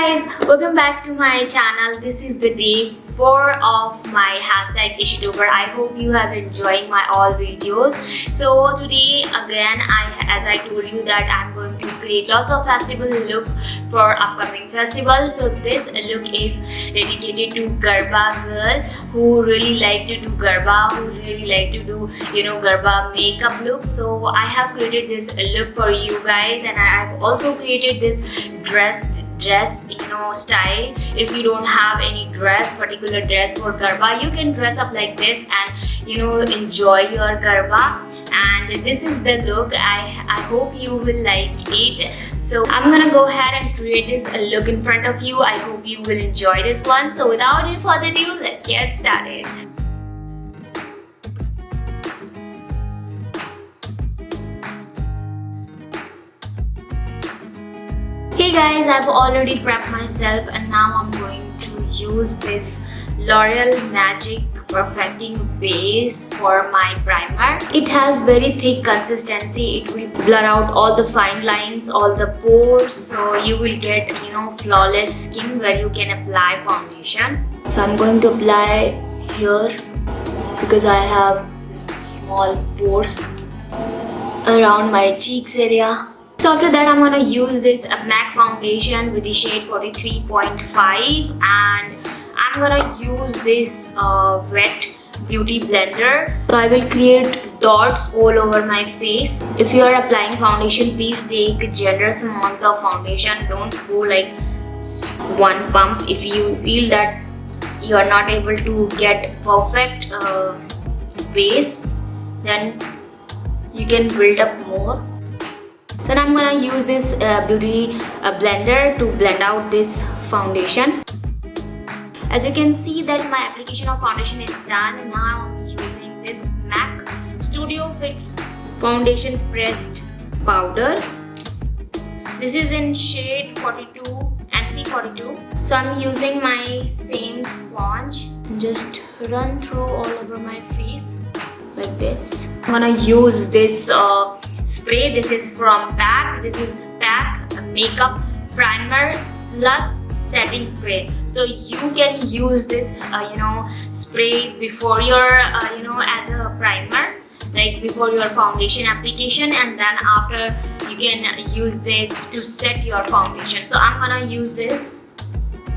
guys, welcome back to my channel. This is the day 4 of my hashtag Ishitober. I hope you have enjoying my all videos. So today again, as I told you that I'm going to create lots of festival look for upcoming festival. So this look is dedicated to Garba girl who really like to do Garba, who really like to do Garba makeup look. So I have created this look for you guys, and I have also created this dress style. If you don't have any particular dress for Garba, you can dress up like this and enjoy your Garba. And this is the look. I hope you will like it. So I'm gonna go ahead and create this look in front of you. I hope you will enjoy this one. So without any further ado, let's get started. Hey guys, I've already prepped myself and now I'm going to use this L'Oreal Magic Perfecting Base for my primer. It has very thick consistency. It will blur out all the fine lines, all the pores, so you will get flawless skin where you can apply foundation. So I'm going to apply here because I have small pores around my cheeks area. So after that, I'm gonna use this MAC foundation with the shade 43.5, and I'm gonna use this wet beauty blender. So I will create dots all over my face. If you are applying foundation, please take a generous amount of foundation. Don't go like one pump. If you feel that you are not able to get perfect base, then you can build up more. So now I'm gonna use this beauty blender to blend out this foundation. As you can see that my application of foundation is done. Now I'm using this MAC Studio Fix Foundation Pressed Powder. This is in shade 42 and C42. So I'm using my same sponge and just run through all over my face like this. I'm gonna use this spray. This is from PAC. This is PAC makeup primer plus setting spray. So you can use this spray before your as a primer, like before your foundation application, and then after you can use this to set your foundation. So I'm gonna use this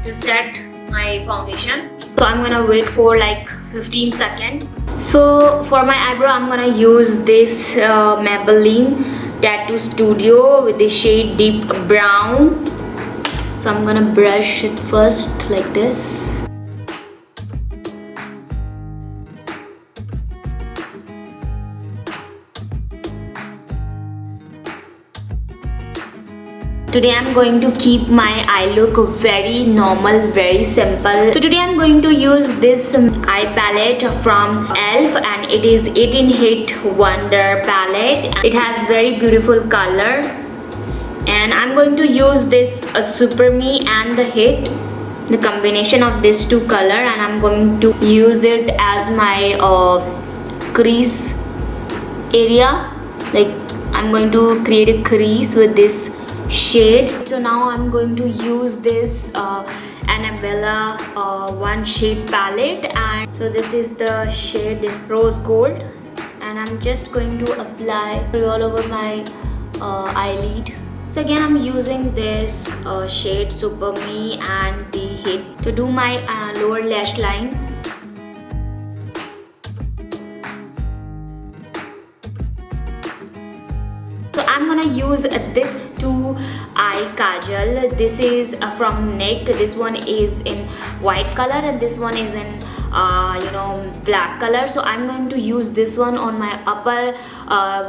to set my foundation. So I'm gonna wait for like 15 seconds. So for my eyebrow, I'm gonna use this Maybelline Tattoo Studio with the shade Deep Brown. So I'm gonna brush it first like this. Today I'm going to keep my eye look very normal, very simple. So today I'm going to use this eye palette from e.l.f. and it is 18 Hit Wonder palette. It has very beautiful color, and I'm going to use this Super Me and the Hit, the combination of these two color, and I'm going to use it as my crease area. Like I'm going to create a crease with this shade. So now I'm going to use this Annabella one shade palette, and so this is the shade, this rose gold, and I'm just going to apply all over my eyelid. So again I'm using this shade Super Me and the Hit to do my lower lash line. So I'm gonna use this 2 eye kajal. This is from NYX. This one is in white color and this one is in black color. So I'm going to use this one on my upper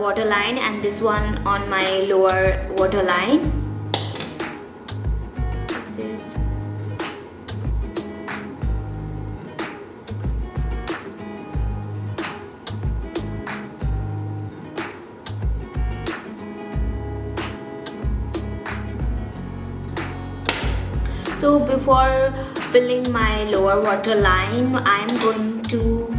waterline and this one on my lower waterline. So before filling my lower waterline, I'm going to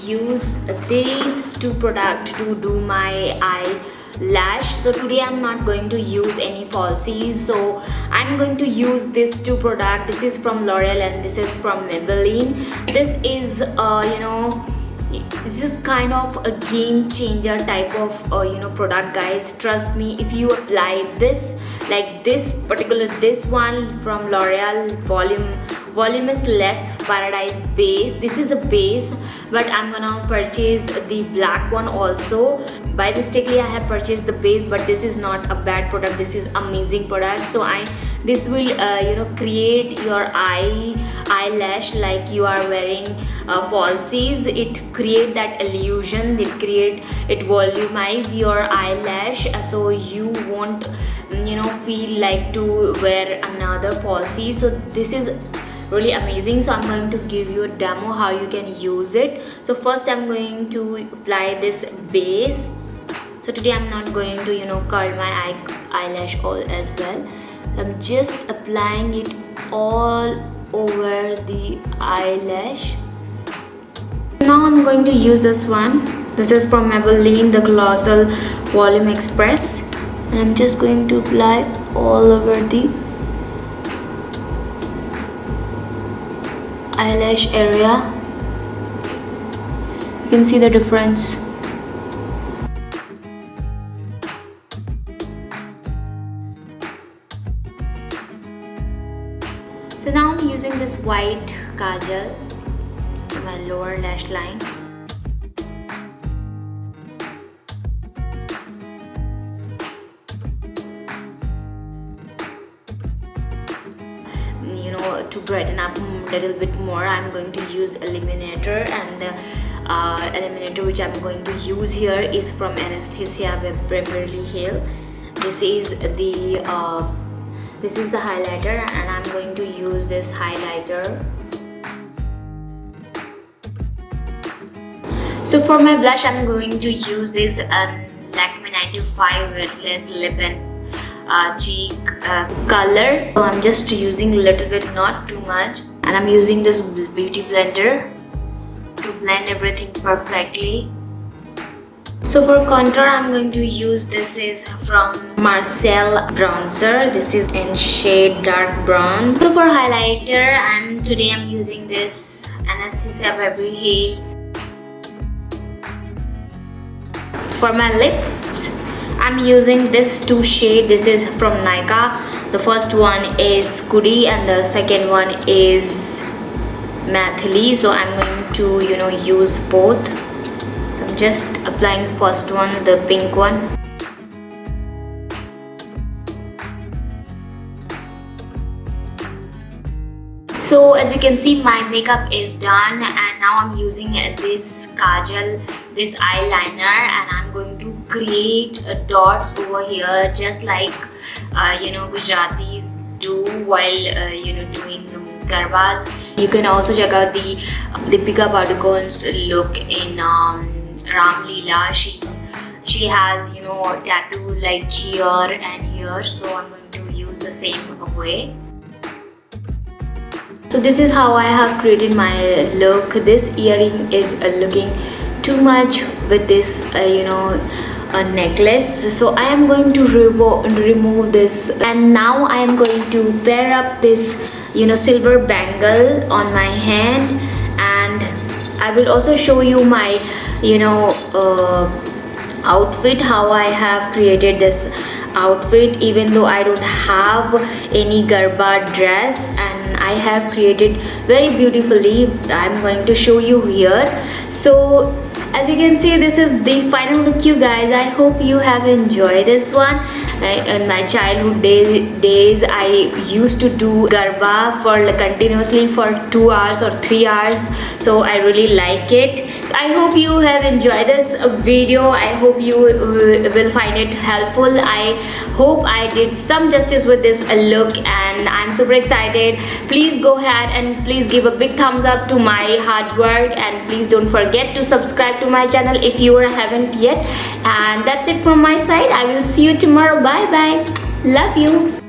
use these two products to do my eye lash. So today I'm not going to use any falsies, so I'm going to use these two products. This is from L'Oreal and this is from Maybelline. This is this is kind of a game changer type of product, guys. Trust me, if you apply this, like this one from L'Oreal, voluminous less paradise base. This is a base, but I'm gonna purchase the black one also. By mistakenly I have purchased the base, but this is not a bad product, this is amazing product. So this will create your eyelash like you are wearing falsies. It create that illusion, it volumize your eyelash, so you won't feel like to wear another falsie. So this is really amazing. So I'm going to give you a demo how you can use it. So first I'm going to apply this base. So today I'm not going to curl my eyelash all as well. I'm just applying it all over the eyelash. Now I'm going to use this one. This is from Maybelline, the Colossal Volume Express, and I'm just going to apply all over the eyelash area. You can see the difference. So now I'm using this white kajal to my lower lash line. To brighten up a little bit more, I'm going to use illuminator, and the illuminator which I'm going to use here is from Anastasia Beverly Hills. This is the highlighter, and I'm going to use this highlighter. So for my blush, I'm going to use this Lakme 95 Weightless Lip and cheek color. So I'm just using a little bit, not too much, and I'm using this beauty blender to blend everything perfectly. So for contour, I'm going to use, this is from Marcel bronzer. This is in shade dark brown. So for highlighter, today I'm using this Anastasia Beverly Hills. For my lips, I'm using this two shade. This is from Nykaa. The first one is Goody and the second one is Mathily. So I'm going to use both. So I'm just applying the first one, the pink one. So as you can see, my makeup is done, and now I'm using this kajal, this eyeliner, and I'm going to create dots over here, just like Gujaratis do while doing Garbas. You can also check out the Deepika Padukone's look in Ram Leela. She has a tattoo like here and here, so I'm going to use the same way. So this is how I have created my look. This earring is looking too much with this a necklace, so I am going to remove this, and now I am going to pair up this silver bangle on my hand, and I will also show you my outfit, how I have created this outfit. Even though I don't have any Garba dress, and I have created very beautifully, I'm going to show you here. So as you can see, this is the final look, you guys. I hope you have enjoyed this one. In my childhood days, I used to do Garba continuously for 2 hours or 3 hours, so I really like it. I hope you have enjoyed this video. I hope you will find it helpful. I hope I did some justice with this look, and I'm super excited. Please go ahead and please give a big thumbs up to my hard work, and please don't forget to subscribe to my channel if you haven't yet. And that's it from my side. I will see you tomorrow. Bye bye. Love you.